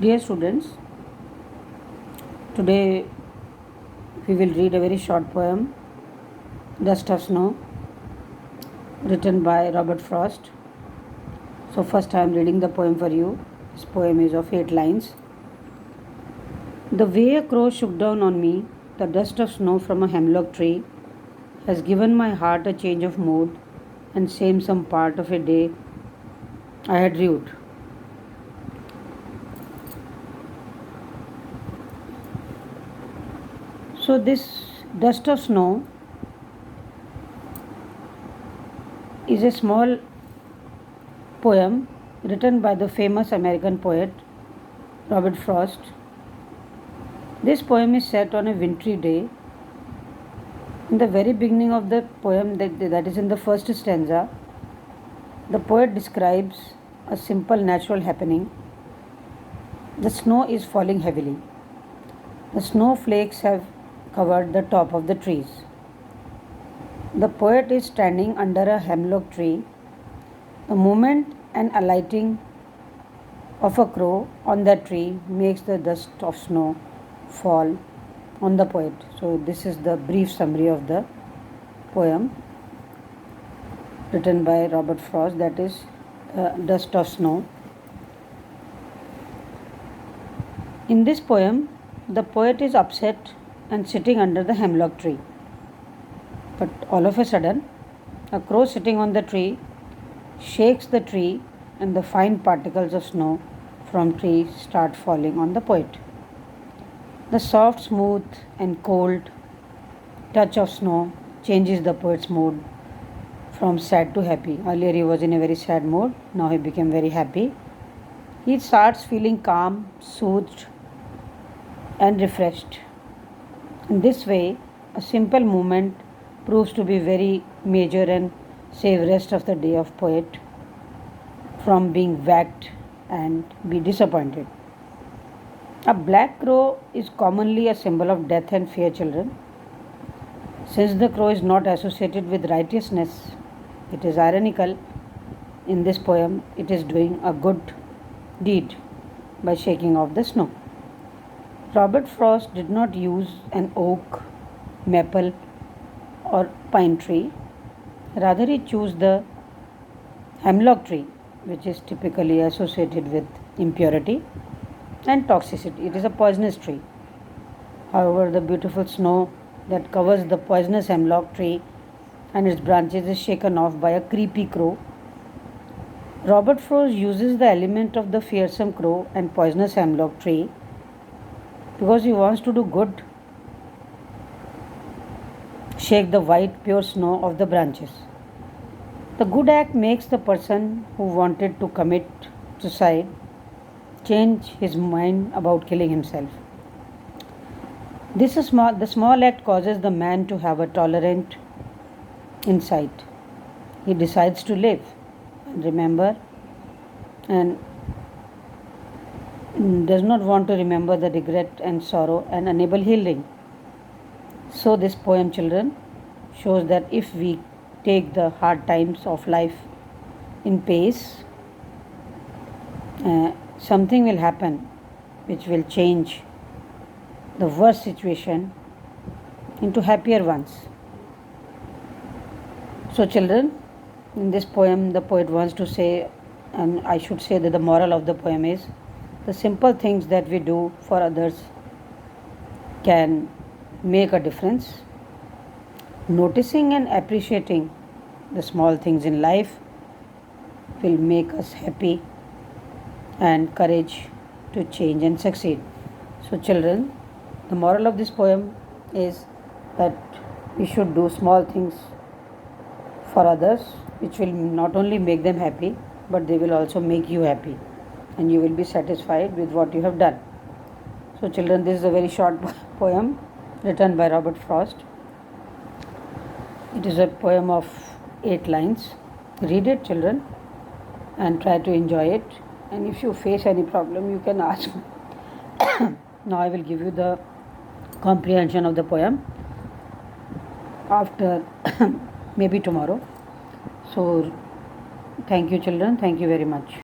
Dear students, today we will read a very short poem, Dust of Snow, written by Robert Frost. So, first I am reading the poem for you. This poem is of 8 lines. The way a crow shook down on me, the dust of snow from a hemlock tree, has given my heart a change of mood and same some part of a day I had rued. So, this dust of snow is a small poem written by the famous American poet Robert Frost. This poem is set on a wintry day. In the very beginning of the poem, that is in the first stanza, the poet describes a simple natural happening. The snow is falling heavily. The snowflakes have covered the top of the trees. The poet is standing under a hemlock tree. The movement and alighting of a crow on that tree makes the dust of snow fall on the poet. So, this is the brief summary of the poem written by Robert Frost, that is Dust of Snow. In this poem, the poet is upset and sitting under the hemlock tree. But all of a sudden, a crow sitting on the tree shakes the tree and the fine particles of snow from tree start falling on the poet. The soft, smooth and cold touch of snow changes the poet's mood from sad to happy. Earlier he was in a very sad mood, now he became very happy. He starts feeling calm, soothed and refreshed. In this way, a simple movement proves to be very major and save rest of the day of poet from being whacked and be disappointed. A black crow is commonly a symbol of death and fear, children. Since the crow is not associated with righteousness, it is ironical in this poem it is doing a good deed by shaking off the snow. Robert Frost did not use an oak, maple, or pine tree. Rather, he chose the hemlock tree, which is typically associated with impurity and toxicity. It is a poisonous tree. However, the beautiful snow that covers the poisonous hemlock tree and its branches is shaken off by a creepy crow. Robert Frost uses the element of the fearsome crow and poisonous hemlock tree because he wants to do good, shake the white pure snow of the branches. The good act makes the person who wanted to commit suicide change his mind about killing himself. The small act causes the man to have a tolerant insight. He decides to live and remember and does not want to remember the regret and sorrow and enable healing. So, this poem, children, shows that if we take the hard times of life in pace, something will happen which will change the worst situation into happier ones. So, children, in this poem, the poet wants to say, and I should say that the moral of the poem is the simple things that we do for others can make a difference. Noticing and appreciating the small things in life will make us happy and courage to change and succeed. So, children, the moral of this poem is that we should do small things for others, which will not only make them happy, but they will also make you happy and you will be satisfied with what you have done. So, children, this is a very short poem written by Robert Frost. It is a poem of 8 lines. Read it, children, and try to enjoy it. And if you face any problem, you can ask me. Now I will give you the comprehension of the poem after maybe tomorrow. So, thank you, children. Thank you very much.